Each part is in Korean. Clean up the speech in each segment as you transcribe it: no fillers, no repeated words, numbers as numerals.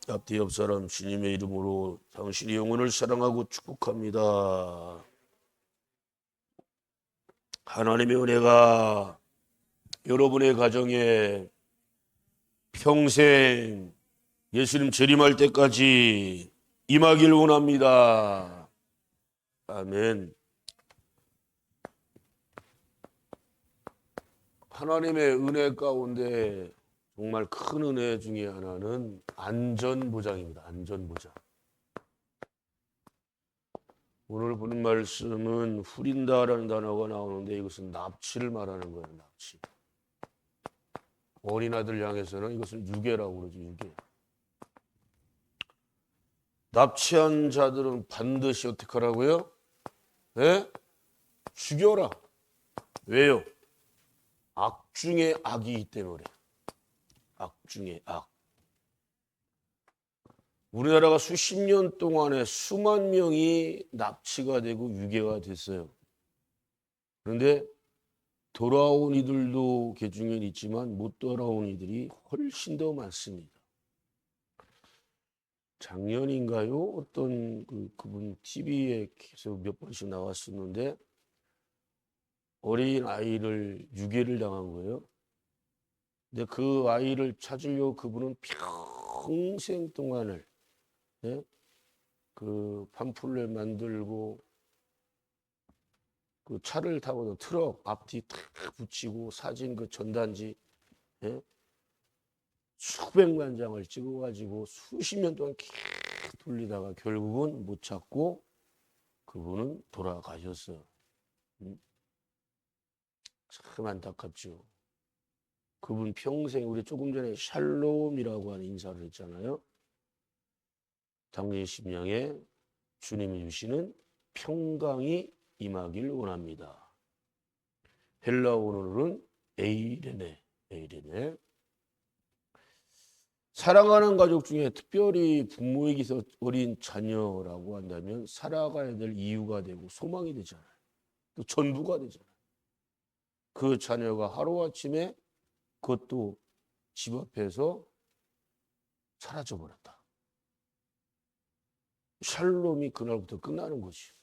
앞뒤 옆 사람 주님의 이름으로 당신의 영혼을 사랑하고 축복합니다. 하나님의 은혜가 여러분의 가정에 평생 예수님 재림할 때까지 임하길 원합니다. 아멘. 하나님의 은혜 가운데 정말 큰 은혜 중에 하나는 안전보장입니다. 안전보장. 오늘 보는 말씀은 후린다라는 단어가 나오는데 이것은 납치를 말하는 거예요. 납치. 어린아들 향해서는 이것을 유괴라고 그러죠. 유괴. 납치한 자들은 반드시 어떻게 하라고요? 네? 죽여라. 왜요? 악 중에 악이기 때문에. 악 중에 악. 우리나라가 수십 년 동안에 수만 명이 납치가 되고 유괴가 됐어요. 그런데 돌아온 이들도 개중에 있지만 못 돌아온 이들이 훨씬 더 많습니다. 작년인가요? 어떤 그분 TV에 계속 몇 번씩 나왔었는데 어린 아이를 유괴를 당한 거예요. 근데 그 아이를 찾으려고 그분은 평생 동안을 그 팜플렛 만들고 그 차를 타고도 트럭 앞뒤 탁 붙이고 사진 그 전단지 수백만 장을 찍어가지고 수십 년 동안 계속 돌리다가 결국은 못 찾고 그분은 돌아가셨어요. 참 안타깝죠. 그분 평생 우리 조금 전에 샬롬이라고 하는 인사를 했잖아요. 당신의 심령에 주님이 주시는 평강이 임하길 원합니다. 헬라어로는 에이레네. 사랑하는 가족 중에 특별히 부모에게서 어린 자녀라고 한다면 살아가야 될 이유가 되고 소망이 되잖아요. 또 전부가 되잖아요. 그 자녀가 하루아침에 그것도 집 앞에서 사라져버렸다. 샬롬이 그날부터 끝나는 것이요.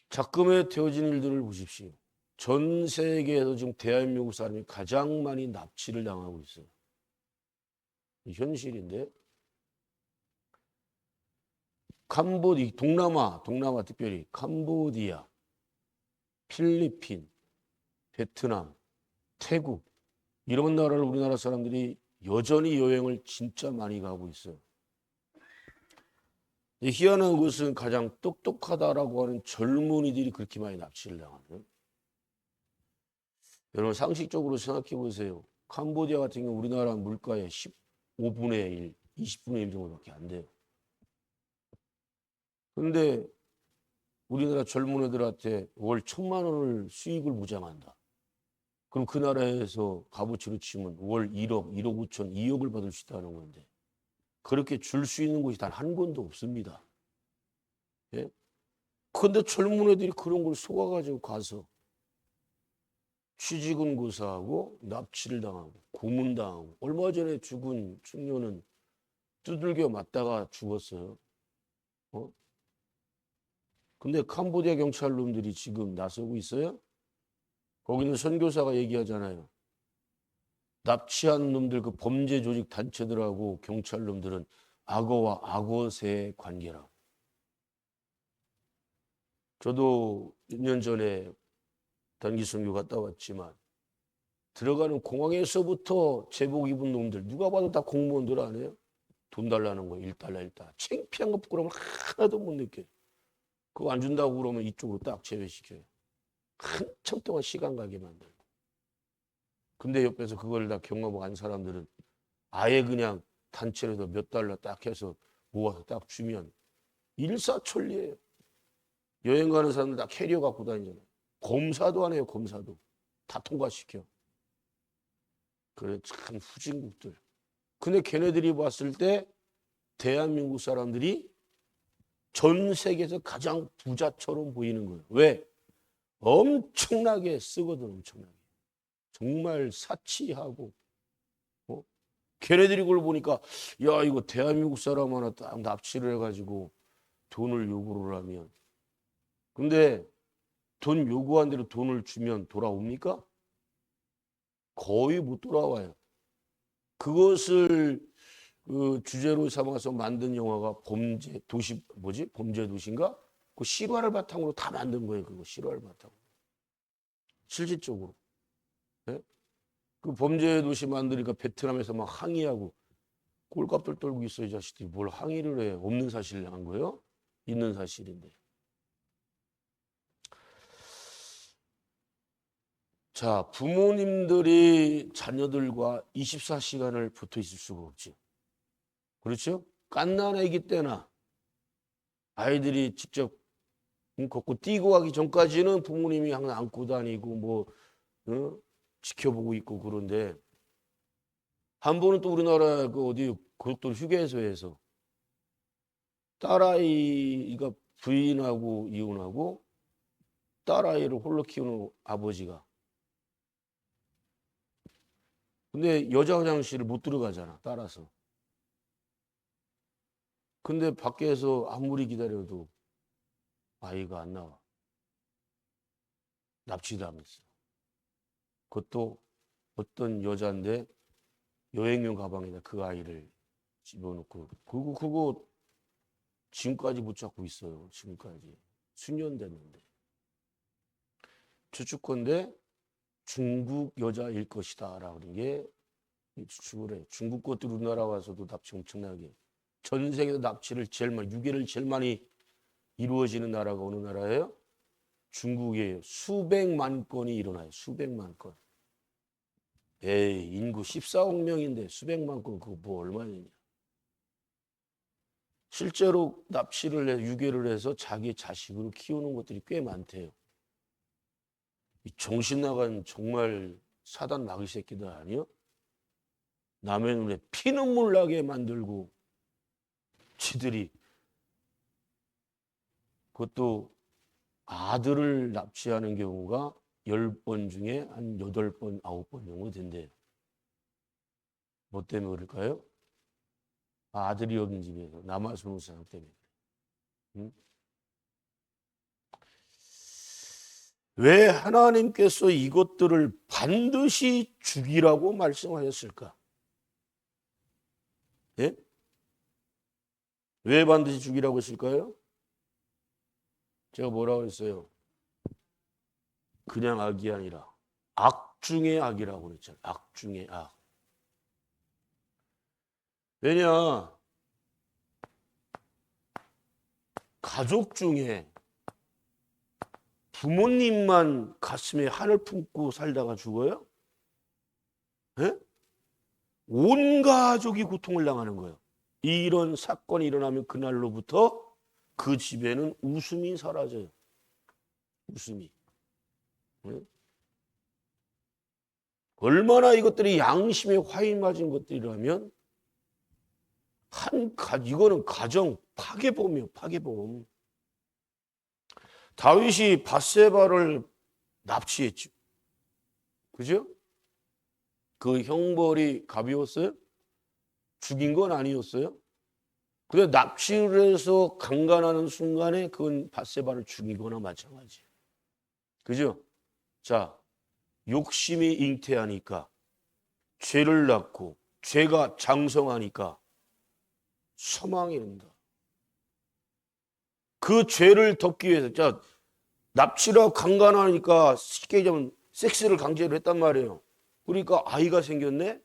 작금에 되어진 일들을 보십시오. 전 세계에서 지금 대한민국 사람이 가장 많이 납치를 당하고 있어요. 현실인데 동남아 특별히 캄보디아, 필리핀, 베트남, 태국 이런 나라를 우리나라 사람들이 여전히 여행을 진짜 많이 가고 있어요. 희한한 것은 가장 똑똑하다라고 하는 젊은이들이 그렇게 많이 납치를 당하는. 여러분 상식적으로 생각해 보세요. 캄보디아 같은 경우 우리나라 물가의 15분의 1, 20분의 1 정도밖에 안 돼요. 그런데 우리나라 젊은 애들한테 월 1,000만 원을 수익을 무장한다. 그럼 그 나라에서 값어치로 치면 월 1억, 1억 5천, 2억을 받을 수 있다는 건데 그렇게 줄 수 있는 곳이 단 한 군데 없습니다. 예? 그런데 젊은 애들이 그런 걸 속아가지고 가서 취직은 고사하고 납치를 당하고 고문당하고 얼마 전에 죽은 청년은 두들겨 맞다가 죽었어요. 근데 캄보디아 경찰놈들이 지금 나서고 있어요. 거기는 선교사가 얘기하잖아요. 납치한 놈들 그 범죄 조직 단체들하고 경찰놈들은 악어와 악어새의 관계라고. 저도 몇 년 전에 단기 선교 갔다 왔지만 들어가는 공항에서부터 제복 입은 놈들 누가 봐도 다 공무원들 아니에요? 돈 달라는 거 1달러 1달러. 창피한 거 부끄러움 하나도 못 느껴요. 그거 안 준다고 그러면 이쪽으로 딱 제외시켜요. 한참 동안 시간 가게 만들고. 근데 옆에서 그걸 다 경험한 사람들은 아예 그냥 단체로서 몇 달러 딱 해서 모아서 딱 주면 일사천리예요. 여행 가는 사람들 다 캐리어 갖고 다니잖아요. 검사도 안 해요. 검사도. 다 통과시켜. 그래 참 후진국들. 근데 걔네들이 봤을 때 대한민국 사람들이 전 세계에서 가장 부자처럼 보이는 거예요. 왜? 엄청나게 쓰거든. 엄청나게. 정말 사치하고 걔네들이 그걸 보니까 야 이거 대한민국 사람 하나 딱 납치를 해가지고 돈을 요구를 하면 근데 돈 요구한 대로 돈을 주면 돌아옵니까? 거의 못 돌아와요. 그것을 그 주제로 삼아서 만든 영화가 범죄 도시 뭐지? 범죄 도시인가? 그 실화를 바탕으로 다 만든 거예요. 그거 실화를 바탕으로. 실질적으로. 예? 그 범죄 도시 만드니까 베트남에서 막 항의하고 꼴값들 떨고 있어 이 자식들이 뭘 항의를 해? 없는 사실을 한 거예요? 있는 사실인데. 자, 부모님들이 자녀들과 24시간을 붙어 있을 수가 없죠. 그렇죠? 갓난아기 때나 아이들이 직접 걷고 뛰고 가기 전까지는 부모님이 항상 안고 다니고 뭐 지켜보고 있고 그런데 한 번은 또 우리나라 그 어디 고속도로 휴게소에서 딸아이가 부인하고 이혼하고 딸아이를 홀로 키우는 아버지가 근데 여자 화장실을 못 들어가잖아 따라서 근데 밖에서 아무리 기다려도 아이가 안 나와 납치당했어 그것도 어떤 여자인데 여행용 가방에다 그 아이를 집어넣고 그거 지금까지 붙잡고 있어요. 지금까지 수년 됐는데 추측컨대 중국 여자일 것이다 라는 게 추측을 해. 중국 것들 우리나라 와서도 납치 엄청나게 전 세계에서 납치를 제일 많이 유괴를 제일 많이 이루어지는 나라가 어느 나라예요? 중국이에요. 수백만 건이 일어나요. 수백만 건. 에이 인구 14억 명인데 수백만 건 그거 뭐 얼마냐. 실제로 납치를 해 유괴를 해서 자기 자식으로 키우는 것들이 꽤 많대요. 이 정신 나간 정말 사단 마귀 새끼들 아니요? 남의 눈에 피눈물 나게 만들고 지들이 그것도 아들을 납치하는 경우가 10번 중에 한 8번, 9번 정도 된대요. 뭐 때문에 그럴까요? 아들이 없는 집에서 남아서 온 사람 때문에 그래. 응? 왜 하나님께서 이것들을 반드시 죽이라고 말씀하셨을까? 예? 왜 반드시 죽이라고 했을까요? 제가 뭐라고 그랬어요? 그냥 악이 아니라 악 중의 악이라고 그랬잖아요. 악 중의 악. 왜냐? 가족 중에 부모님만 가슴에 한을 품고 살다가 죽어요? 예? 온 가족이 고통을 당하는 거예요. 이런 사건이 일어나면 그날로부터 그 집에는 웃음이 사라져요. 웃음이. 예? 얼마나 이것들이 양심에 화인 맞은 것들이라면 이거는 가정 파괴범이에요. 파괴범. 다윗이 밧세바를 납치했죠. 그죠? 그 형벌이 가벼웠어요? 죽인 건 아니었어요? 근데 납치를 해서 강간하는 순간에 그건 밧세바를 죽이거나 마찬가지예요. 그죠? 자, 욕심이 잉태하니까 죄를 낳고 죄가 장성하니까 사망이 된다. 그 죄를 덮기 위해서 자 납치라고 강간하니까 쉽게 얘기하면 섹스를 강제로 했단 말이에요. 그러니까 아이가 생겼네.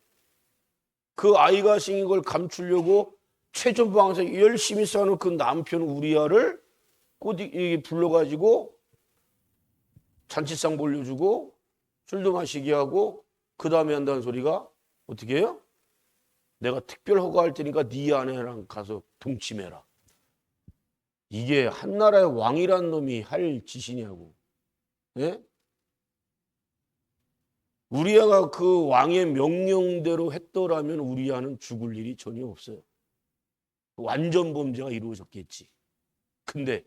그 아이가 생긴 걸 감추려고 최전방에서 열심히 싸는 그 남편 우리아를 꼬디 불러가지고 잔치상 벌려주고 술도 마시게 하고 그 다음에 한다는 소리가 어떻게 해요? 내가 특별 허가할 테니까 네 아내랑 가서 동침해라. 이게 한나라의 왕이란 놈이 할 짓이냐고. 예? 우리아가 그 왕의 명령대로 했더라면 우리아는 죽을 일이 전혀 없어요. 완전 범죄가 이루어졌겠지. 근데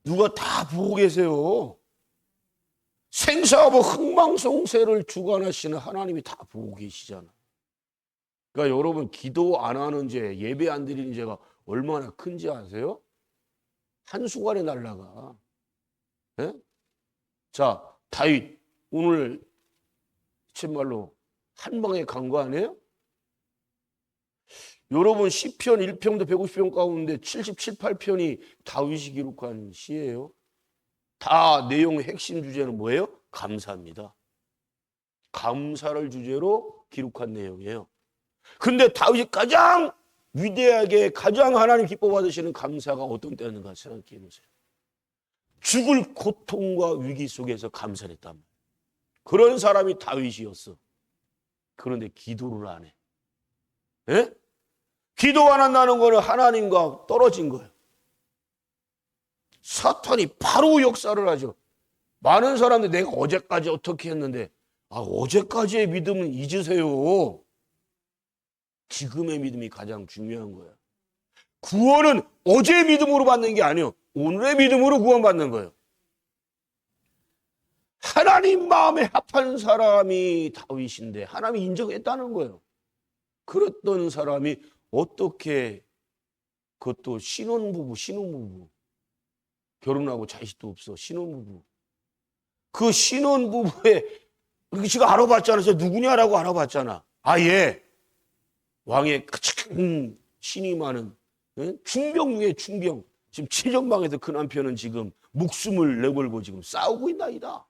누가 다 보고 계세요. 생사하고 흥망성쇠를 주관하시는 하나님이 다 보고 계시잖아. 그러니까 여러분 기도 안 하는 죄, 예배 안 드리는 죄가 얼마나 큰지 아세요? 한순간에 날라가. 예? 자, 다윗 오늘 정말로 한 방에 간 거 아니에요? 여러분 시편 1편도 150편 가운데 77, 8편이 다윗이 기록한 시예요. 다 내용의 핵심 주제는 뭐예요? 감사입니다. 감사를 주제로 기록한 내용이에요. 근데 다윗이 가장 위대하게 가장 하나님 기뻐 받으시는 감사가 어떤 때였는가 생각해 보세요. 죽을 고통과 위기 속에서 감사를 했단 말이에요. 그런 사람이 다윗이었어. 그런데 기도를 안 해. 예? 기도 안 한다는 거는 하나님과 떨어진 거예요. 사탄이 바로 역사를 하죠. 많은 사람들이 내가 어제까지 어떻게 했는데 어제까지의 믿음은 잊으세요. 지금의 믿음이 가장 중요한 거예요. 구원은 어제의 믿음으로 받는 게 아니에요. 오늘의 믿음으로 구원받는 거예요. 하나님 마음에 합한 사람이 다윗인데 하나님이 인정했다는 거예요. 그랬던 사람이 어떻게 그것도 신혼부부 결혼하고 자식도 없어 신혼부부 그 신혼부부의 지가 알아봤잖아. 누구냐라고 알아봤잖아. 예. 왕의 큰 신이 많은 중병 중에 중병. 지금 최전방에서 그 남편은 지금 목숨을 내걸고 지금 싸우고 있나이다.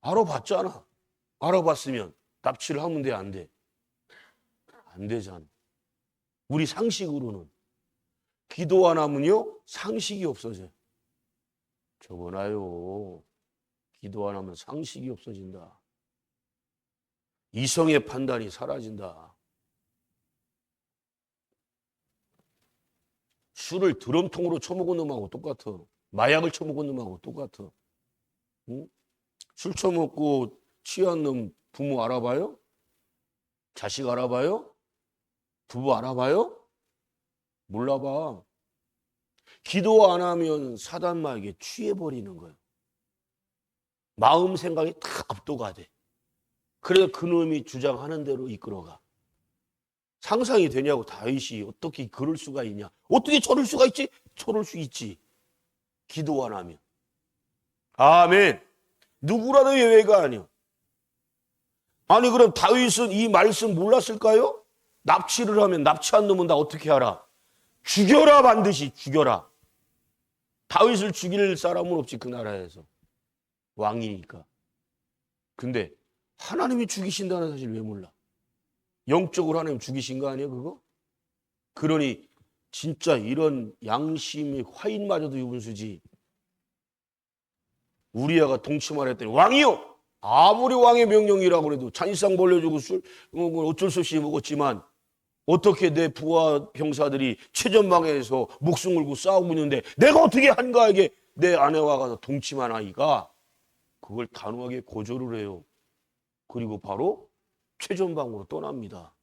알아봤잖아. 알아봤으면 납치를 하면 돼, 안 돼? 안 되잖아. 우리 상식으로는 기도 안 하면요 상식이 없어져요. 저거나요. 기도 안 하면 상식이 없어진다. 이성의 판단이 사라진다. 술을 드럼통으로 처먹은 놈하고 똑같아. 마약을 처먹은 놈하고 똑같아. 응? 술 처먹고 취한 놈 부모 알아봐요? 자식 알아봐요? 부부 알아봐요? 몰라봐. 기도 안 하면 사단마에게 취해버리는 거예요. 마음 생각이 다 압도가 돼. 그래서 그놈이 주장하는 대로 이끌어가. 상상이 되냐고. 다윗이 어떻게 그럴 수가 있냐. 어떻게 저럴 수가 있지? 저럴 수 있지. 기도 안 하면. 아멘. 누구라도 예외가 아니야. 아니 그럼 다윗은 이 말씀 몰랐을까요? 납치를 하면 납치한 놈은 다 어떻게 알아? 죽여라. 반드시 죽여라. 다윗을 죽일 사람은 없지 그 나라에서. 왕이니까. 근데 하나님이 죽이신다는 사실 왜 몰라? 영적으로 하나님 죽이신 거 아니에요 그거? 그러니 진짜 이런 양심의 화인마저도 유분수지. 우리아가 동침하라 했더니 왕이요! 아무리 왕의 명령이라고 해도 잔치상 벌려주고 술 어쩔 수 없이 먹었지만 어떻게 내 부하 병사들이 최전방에서 목숨 걸고 싸우고 있는데 내가 어떻게 한가하게 내 아내와 가서 동침한 아이가 그걸 단호하게 고조를 해요. 그리고 바로 최전방으로 떠납니다.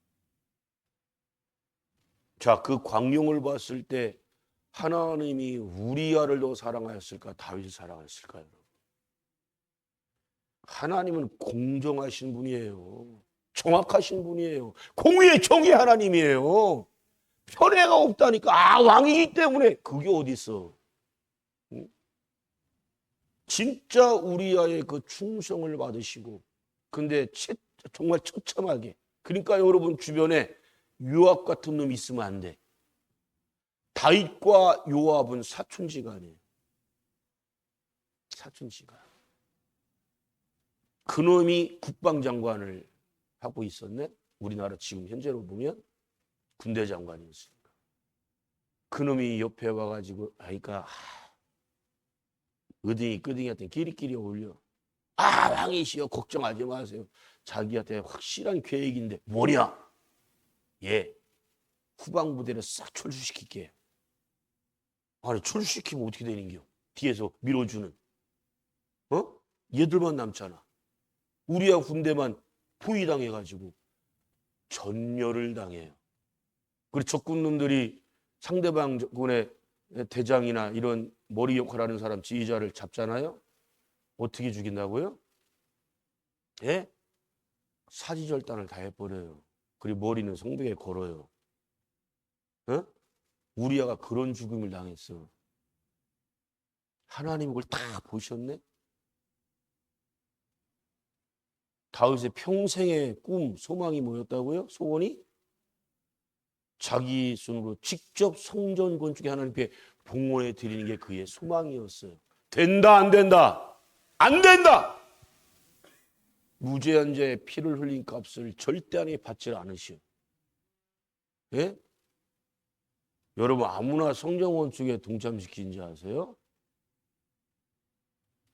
자, 그 광룡을 봤을 때 하나님이 우리아를 더 사랑하였을까 다윗을 사랑하였을까요? 하나님은 공정하신 분이에요. 정확하신 분이에요. 공의의 정의 하나님이에요. 편애가 없다니까. 왕이기 때문에. 그게 어디 있어? 응? 진짜 우리아의 그 충성을 받으시고 근데 정말 처참하게. 그러니까 여러분 주변에 요압 같은 놈이 있으면 안 돼. 다윗과 요압은 사촌지간이에요. 사촌지간. 그놈이 국방장관을 하고 있었네. 우리나라 지금 현재로 보면 군대 장관이었으니까. 그놈이 옆에 와가지고 그러니까 어딩이 끄딩이 했더니 끼리끼리 어울려. 왕이시여 걱정하지 마세요. 자기한테 확실한 계획인데 뭐냐? 후방부대를 싹 철수시킬게. 아니 철수시키면 어떻게 되는겨? 뒤에서 밀어주는. 얘들만 남잖아. 우리야 군대만 포위당해가지고 전열을 당해요. 그리고 적군놈들이 상대방 군의 대장이나 이런 머리 역할하는 사람 지휘자를 잡잖아요. 어떻게 죽인다고요? 사지절단을 다 해버려요. 그리고 머리는 성벽에 걸어요. 어? 우리아가 그런 죽음을 당했어. 하나님 그걸 다 보셨네. 다윗의 평생의 꿈, 소망이 뭐였다고요? 소원이? 자기 손으로 직접 성전 건축에 하나님께 봉헌해 드리는 게 그의 소망이었어요. 된다, 안 된다? 안 된다! 무죄한 자의 피를 흘린 값을 절대 하나님이 받지 않으시오. 예? 여러분 아무나 성전 건축에 동참시키는지 아세요?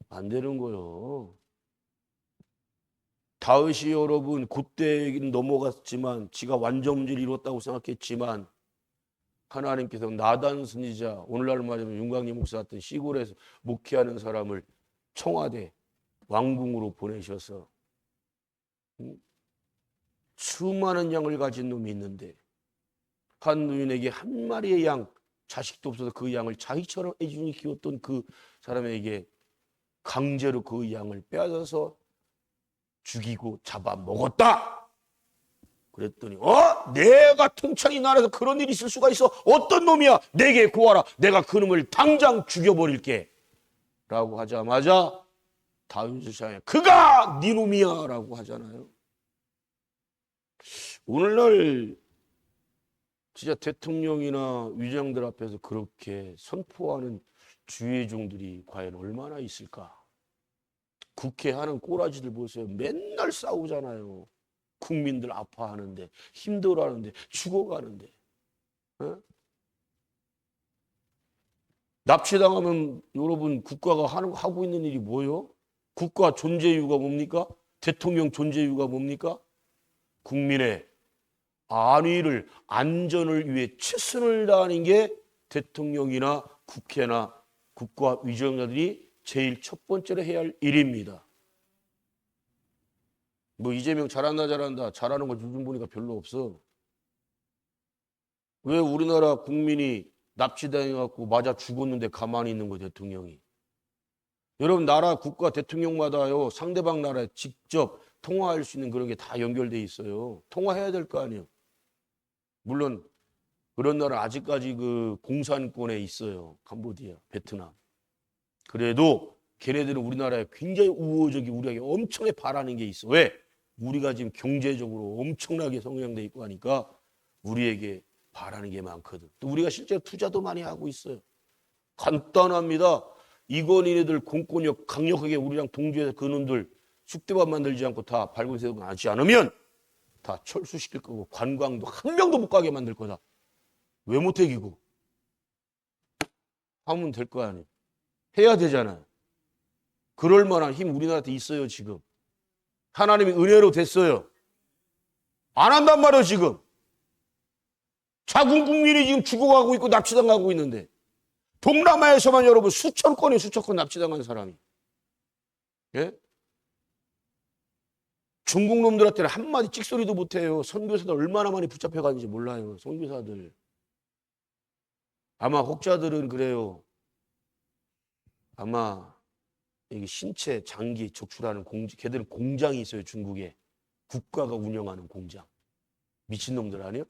안 되는 거요. 다윗이 여러분 그때는 넘어갔지만 지가 완전문제를 이뤘다고 생각했지만 하나님께서 나단 선지자, 오늘날 말하면 윤광림 목사 같은 시골에서 목회하는 사람을 청와대 왕궁으로 보내셔서 수많은 양을 가진 놈이 있는데 한 노인에게 한 마리의 양, 자식도 없어서 그 양을 자기처럼 애중히 키웠던 그 사람에게 강제로 그 양을 빼앗아서 죽이고 잡아먹었다. 그랬더니 내가 통창이 나라에서 그런 일이 있을 수가 있어? 어떤 놈이야? 내게 구하라. 내가 그 놈을 당장 죽여버릴게. 라고 하자마자 다윗을 향해 그가 네 놈이야 라고 하잖아요. 오늘날 진짜 대통령이나 위장들 앞에서 그렇게 선포하는 주의 종들이 과연 얼마나 있을까? 국회 하는 꼬라지들 보세요. 맨날 싸우잖아요. 국민들 아파하는데, 힘들어하는데, 죽어가는데. 어? 납치당하면 여러분 국가가 하고 있는 일이 뭐예요? 국가 존재 이유가 뭡니까? 대통령 존재 이유가 뭡니까? 국민의 안위를, 안전을 위해 최선을 다하는 게 대통령이나 국회나 국가 위정자들이 제일 첫 번째로 해야 할 일입니다. 뭐 이재명 잘한다 잘하는 거 요즘 보니까 별로 없어. 왜 우리나라 국민이 납치당해갖고 맞아 죽었는데 가만히 있는 거예요, 대통령이? 여러분 나라 국가 대통령마다요 상대방 나라에 직접 통화할 수 있는 그런 게 다 연결돼 있어요. 통화해야 될 거 아니에요. 물론 그런 나라 아직까지 그 공산권에 있어요. 캄보디아, 베트남. 그래도 걔네들은 우리나라에 굉장히 우호적이 우리에게 엄청나게 바라는 게 있어. 왜? 우리가 지금 경제적으로 엄청나게 성장돼 있고 하니까 우리에게 바라는 게 많거든. 또 우리가 실제로 투자도 많이 하고 있어요. 간단합니다. 이건희네들 공권력 강력하게 우리랑 동조해서 그놈들 쑥대밭 만들지 않고 다 발굴세금 하지 않으면 다 철수시킬 거고 관광도 한 명도 못 가게 만들 거다. 왜 못 해기고? 하면 될 거 아니에요. 해야 되잖아요. 그럴 만한 힘 우리나라한테 있어요 지금. 하나님이 은혜로 됐어요. 안 한단 말이에요 지금. 자국 국민이 지금 죽어가고 있고 납치당하고 있는데 동남아에서만 여러분 수천 건 납치당한 사람이. 예? 중국 놈들한테는 한마디 찍소리도 못해요. 선교사들 얼마나 많이 붙잡혀가는지 몰라요. 선교사들. 아마 혹자들은 그래요. 아마 이게 신체 장기 적출하는 걔들은 공장이 있어요. 중국에. 국가가 운영하는 공장. 미친놈들 아니에요?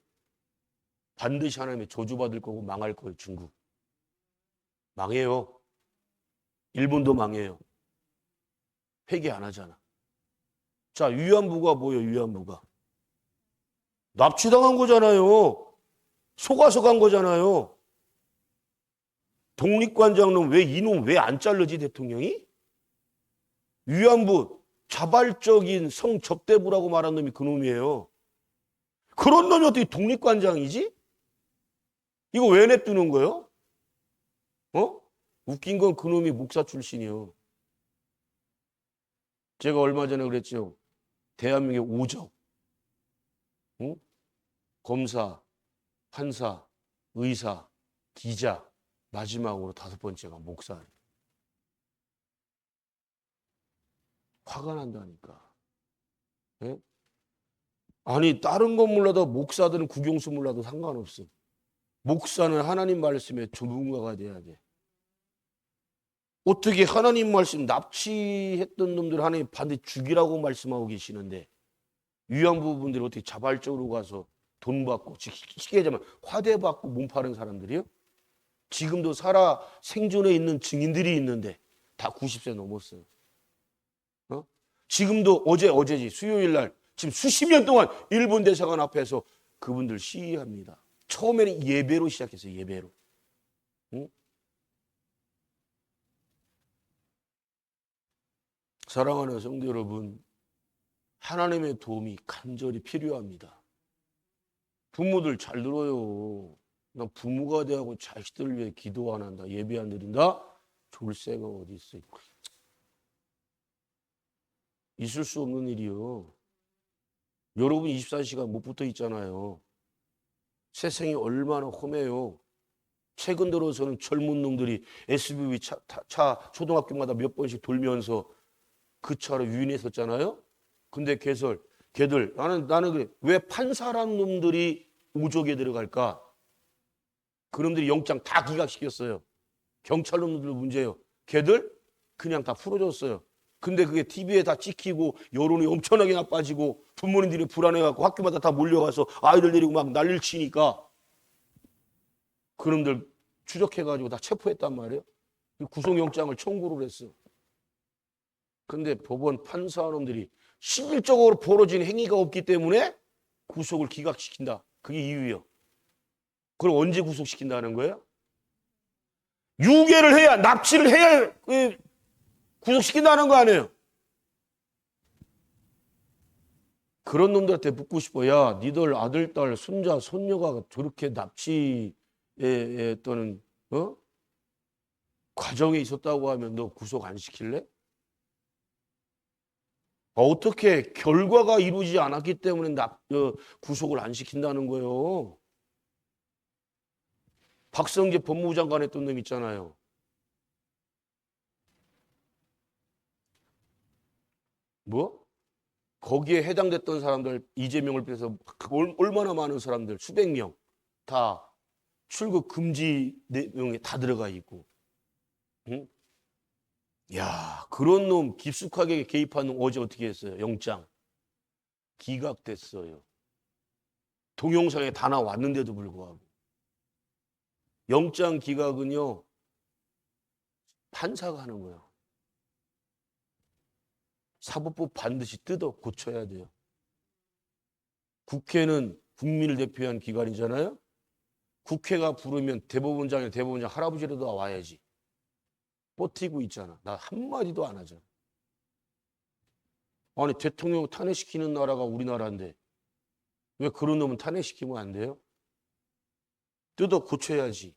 반드시 하나님의 저주받을 거고 망할 거예요. 중국. 망해요. 일본도 망해요. 회개 안 하잖아. 자, 위안부가 뭐예요? 위안부가. 납치당한 거잖아요. 속아서 간 거잖아요. 독립관장은 왜 이놈 왜 안 자르지 대통령이? 위안부 자발적인 성접대부라고 말한 놈이 그 놈이에요. 그런 놈이 어떻게 독립관장이지? 이거 왜 냅두는 거예요? 웃긴 건 그 놈이 목사 출신이요. 제가 얼마 전에 그랬죠. 대한민국의 오적. 검사, 판사, 의사, 기자, 마지막으로 5번째가 목사예요. 화가 난다니까. 예? 아니 다른 건 몰라도 목사들은 국영수 몰라도 상관없어. 목사는 하나님 말씀에 전문가가 돼야 돼. 어떻게 하나님 말씀 납치했던 놈들 하나님 반드시 죽이라고 말씀하고 계시는데 위안부 분들이 어떻게 자발적으로 가서 돈 받고, 쉽게 얘기하면 화대받고 몸 파는 사람들이요? 지금도 살아 생존해 있는 증인들이 있는데 다 90세 넘었어요. 지금도 어제지 수요일 날 지금 수십 년 동안 일본 대사관 앞에서 그분들 시위합니다. 처음에는 예배로 시작했어요. 예배로. 응? 사랑하는 성도 여러분, 하나님의 도움이 간절히 필요합니다. 부모들 잘 들어요. 나 부모가 되고 자식들을 위해 기도 안 한다, 예배 안 드린다? 졸세가 어디 있어요? 있을 수 없는 일이요. 여러분 24시간 못 붙어 있잖아요. 세상이 얼마나 험해요. 최근 들어서는 젊은 놈들이 SUV 차 초등학교마다 몇 번씩 돌면서 그 차로 유인했었잖아요. 근데 걔들 나는 그래. 왜 판사라는 놈들이 오족에 들어갈까? 그놈들이 영장 다 기각시켰어요. 경찰 놈들도 문제예요. 걔들 그냥 다 풀어줬어요. 근데 그게 TV에 다 찍히고 여론이 엄청나게 나빠지고 부모님들이 불안해갖고 학교마다 다 몰려가서 아이들 데리고 막 난리를 치니까 그놈들 추적해가지고 다 체포했단 말이에요. 구속영장을 청구를 했어. 근데 법원 판사놈들이 실질적으로 벌어진 행위가 없기 때문에 구속을 기각시킨다. 그게 이유예요. 그럼 언제 구속시킨다는 거예요? 유괴를 해야, 납치를 해야 구속시킨다는 거 아니에요? 그런 놈들한테 묻고 싶어. 야, 니들 아들, 딸, 손자, 손녀가 저렇게 납치에 또는 과정에 있었다고 하면 너 구속 안 시킬래? 어떻게 결과가 이루어지지 않았기 때문에 구속을 안 시킨다는 거예요. 박성재 법무부 장관 했던 놈 있잖아요. 뭐? 거기에 해당됐던 사람들, 이재명을 비해서 얼마나 많은 사람들, 수백 명 다 출국 금지 내용에 다 들어가 있고. 응? 야, 그런 놈 깊숙하게 개입한 놈 어제 어떻게 했어요? 영장 기각됐어요. 동영상에 다 나왔는데도 불구하고. 영장 기각은요, 판사가 하는 거예요. 사법부 반드시 뜯어 고쳐야 돼요. 국회는 국민을 대표한 기관이잖아요. 국회가 부르면 대법원장 할아버지라도 와야지. 버티고 있잖아. 나 한마디도 안 하잖아. 아니, 대통령 탄핵시키는 나라가 우리나라인데 왜 그런 놈은 탄핵시키면 안 돼요? 뜯어 고쳐야지.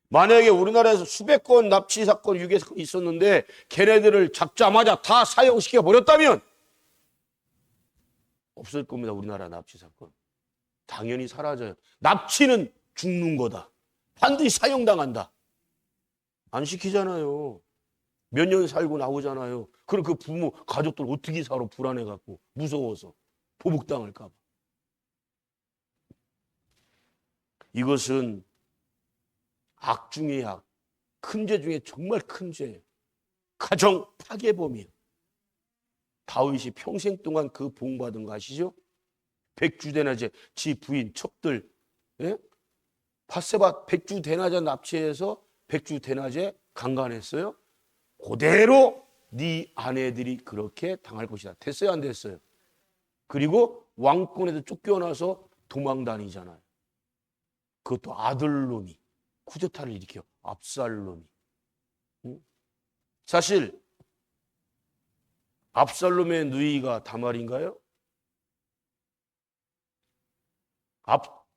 만약에 우리나라에서 수백 건 납치 사건, 유괴 사건이 있었는데 걔네들을 잡자마자 다 사형시켜 버렸다면 없을 겁니다. 우리나라 납치 사건. 당연히 사라져요. 납치는 죽는 거다. 반드시 사형당한다. 안 시키잖아요. 몇 년 살고 나오잖아요. 그럼 그 부모, 가족들 어떻게 살아? 불안해갖고 무서워서 보복당할까 봐. 이것은 악 중의 악, 큰 죄 중에 정말 큰 죄예요. 가정 파괴범이에요. 다윗이 평생 동안 그 보응받은 거 아시죠? 백주대낮에 지 부인 척들, 예? 바세바 백주대낮에 납치해서 백주대낮에 강간했어요. 그대로 네 아내들이 그렇게 당할 것이다. 됐어요, 안 됐어요? 그리고 왕권에도 쫓겨나서 도망 다니잖아요. 그것도 아들놈이 쿠데타를 일으켜, 압살롬이. 사실 압살롬의 누이가 다말인가요?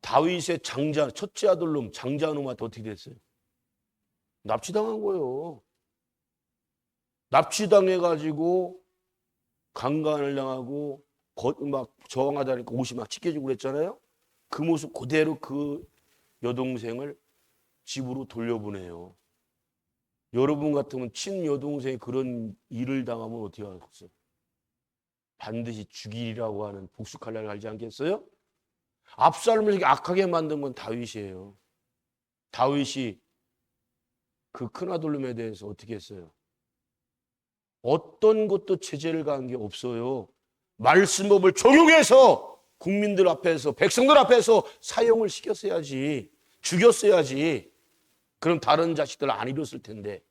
다윗의 장자, 첫째 아들놈 장자놈한테 어떻게 됐어요? 납치당한 거예요. 납치당해가지고 강간을 당하고 막 저항하다니까 옷이 막 찢겨지고 그랬잖아요. 그 모습 그대로 그 여동생을 집으로 돌려보내요. 여러분 같으면 친여동생이 그런 일을 당하면 어떻게 하겠어요? 반드시 죽이라고 하는 복수 칼날을 갈지 않겠어요? 압살롬을 이렇게 악하게 만든 건 다윗이에요. 다윗이 그 큰아들놈에 대해서 어떻게 했어요? 어떤 것도 제재를 가한 게 없어요. 말씀법을 적용해서 국민들 앞에서, 백성들 앞에서 사용을 시켰어야지. 죽였어야지. 그럼 다른 자식들 안 잃었을 텐데.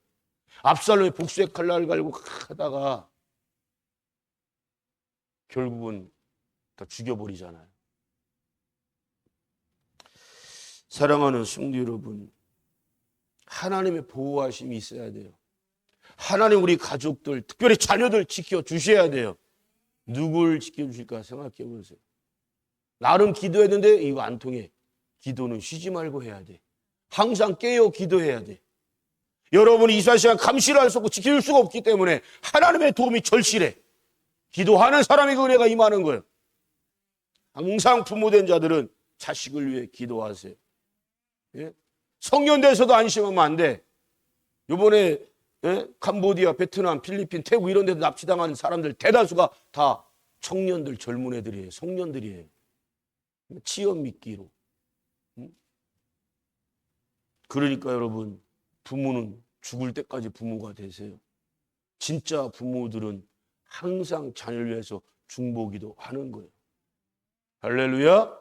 압살롬이 복수의 칼날을 갈고 하다가 결국은 다 죽여버리잖아요. 사랑하는 성도 여러분, 하나님의 보호하심이 있어야 돼요. 하나님 우리 가족들, 특별히 자녀들 지켜주셔야 돼요. 누굴 지켜주실까 생각해 보세요. 나름 기도했는데 이거 안 통해. 기도는 쉬지 말고 해야 돼. 항상 깨어 기도해야 돼. 여러분이 24시간 감시를 할 수 없고 지킬 수가 없기 때문에 하나님의 도움이 절실해. 기도하는 사람이 그 은혜가 임하는 거예요. 항상 부모된 자들은 자식을 위해 기도하세요. 예? 성년돼서도 안심하면 안 돼. 이번에 캄보디아, 베트남, 필리핀, 태국 이런 데도 납치당한 사람들 대다수가 다 청년들, 젊은 애들이에요. 성년들이에요. 치연 미끼로. 그러니까 여러분, 부모는 죽을 때까지 부모가 되세요. 진짜 부모들은 항상 자녀를 위해서 중보기도 하는 거예요. 할렐루야.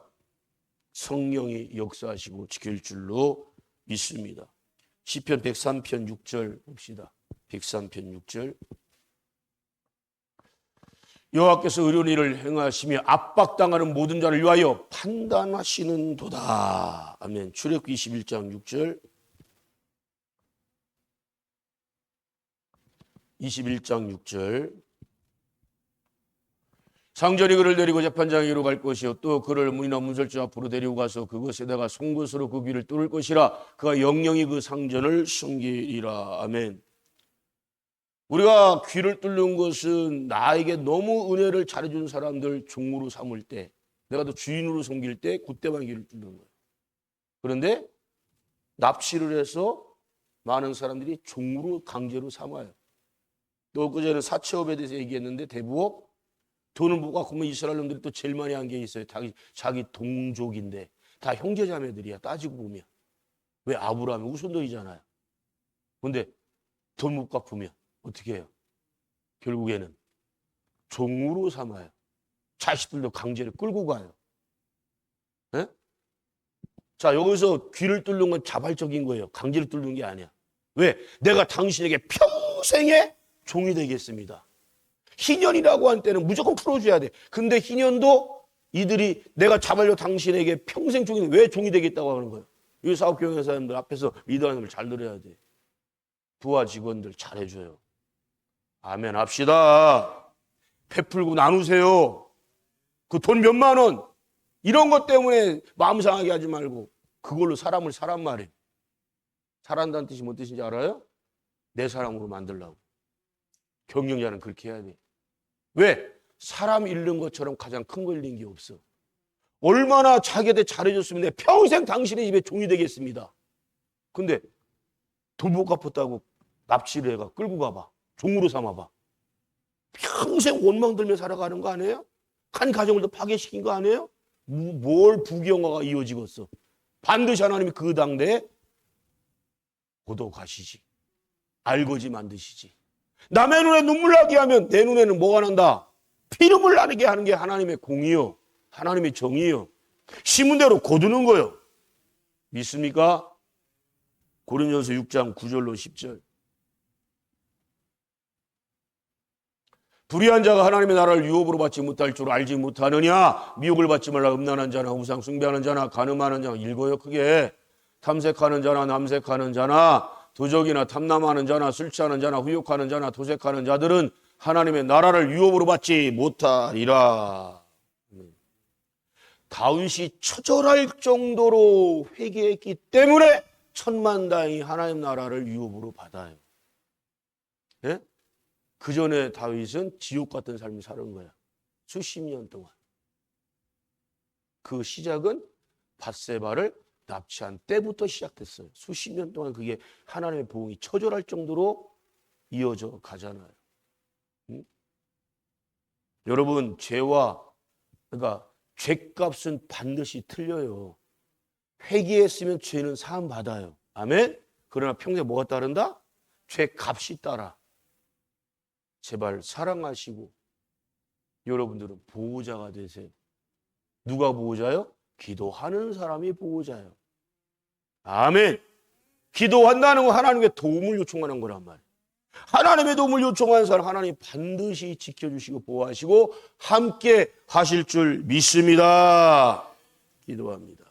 성령이 역사하시고 지킬 줄로 믿습니다. 시편 103편 6절 봅시다. 103편 6절. 여호와께서 의로운 일을 행하시며 압박당하는 모든 자를 위하여 판단하시는도다. 아멘. 출애굽기 21장 6절. 21장 6절. 상전이 그를 데리고 재판장에로 갈 것이요 또 그를 문이나 문설주 앞으로 데리고 가서 그것에다가 송곳으로 그 귀를 뚫을 것이라. 그가 영영이 그 상전을 숨기리라. 아멘. 우리가 귀를 뚫는 것은 나에게 너무 은혜를 잘해준 사람들 종으로 삼을 때, 내가 또 주인으로 섬길 때 그때만 귀를 뚫는 거예요. 그런데 납치를 해서 많은 사람들이 종으로 강제로 삼아요. 또 그전에 사채업에 대해서 얘기했는데 대부업 돈을 못 갖고 오면 이스라엘 놈들이 또 제일 많이 한 게 있어요. 자기 동족인데 다 형제자매들이야. 따지고 보면. 왜? 아브라함이 우선도이잖아요. 그런데 돈 못 갚으면 어떻게 해요? 결국에는 종으로 삼아요. 자식들도 강제로 끌고 가요. 네? 자, 여기서 귀를 뚫는 건 자발적인 거예요. 강제로 뚫는 게 아니야. 왜? 내가 당신에게 평생의 종이 되겠습니다. 희년이라고 한 때는 무조건 풀어줘야 돼. 근데 희년도 이들이 내가 자발로 당신에게 평생 종이, 왜 종이 되겠다고 하는 거예요? 이 사업경영 사람들 앞에서 리더하는 걸 잘 들어야 돼. 부하 직원들 잘해줘요. 아멘 합시다. 베풀고 나누세요. 그 돈 몇만 원 이런 것 때문에 마음 상하게 하지 말고 그걸로 사람을 사란 말이에요. 사란다는 뜻이 뭔 뜻인지 알아요? 내 사람으로 만들려고. 경영자는 그렇게 해야 돼. 왜? 사람 잃는 것처럼 가장 큰 거 잃는 게 없어. 얼마나 자기한테 잘해줬으면 내 평생 당신의 집에 종이 되겠습니다. 근데 돈 못 갚았다고 납치를 해가 끌고 가봐. 종으로 삼아봐. 평생 원망 들며 살아가는 거 아니에요? 한 가정을 더 파괴시킨 거 아니에요? 뭘 부경화가 이어지겠어. 반드시 하나님이 그 당대에 고독하시지. 알거지 만드시지. 남의 눈에 눈물 나게 하면 내 눈에는 뭐가 난다? 피눈물 나게 하는 게 하나님의 공이요. 하나님의 정이요. 심은 대로 거두는 거요. 믿습니까? 고린도전서 6장 9절로 10절. 불의한 자가 하나님의 나라를 유업으로 받지 못할 줄 알지 못하느냐? 미혹을 받지 말라. 음란한 자나 우상 숭배하는 자나 간음하는 자나, 읽어요 크게. 탐색하는 자나 남색하는 자나 도적이나 탐남하는 자나 술 취하는 자나 후욕하는 자나 도색하는 자들은 하나님의 나라를 유업으로 받지 못하리라. 다윗이 처절할 정도로 회개했기 때문에 천만다행히 하나님 나라를 유업으로 받아요. 예? 그 전에 다윗은 지옥 같은 삶을 사는 거야. 수십 년 동안. 그 시작은 밧세바를 납치한 때부터 시작됐어요. 수십 년 동안 그게 하나님의 보응이 처절할 정도로 이어져 가잖아요. 여러분, 그러니까 죄값은 반드시 틀려요. 회개했으면 죄는 사함 받아요. 아멘? 그러나 평생 뭐가 따른다? 죄값이 따라. 제발 사랑하시고 여러분들은 보호자가 되세요. 누가 보호자요? 기도하는 사람이 보호자예요. 아멘. 기도한다는 건 하나님께 도움을 요청하는 거란 말이에요. 하나님의 도움을 요청하는 사람 하나님 반드시 지켜주시고 보호하시고 함께 하실 줄 믿습니다. 기도합니다.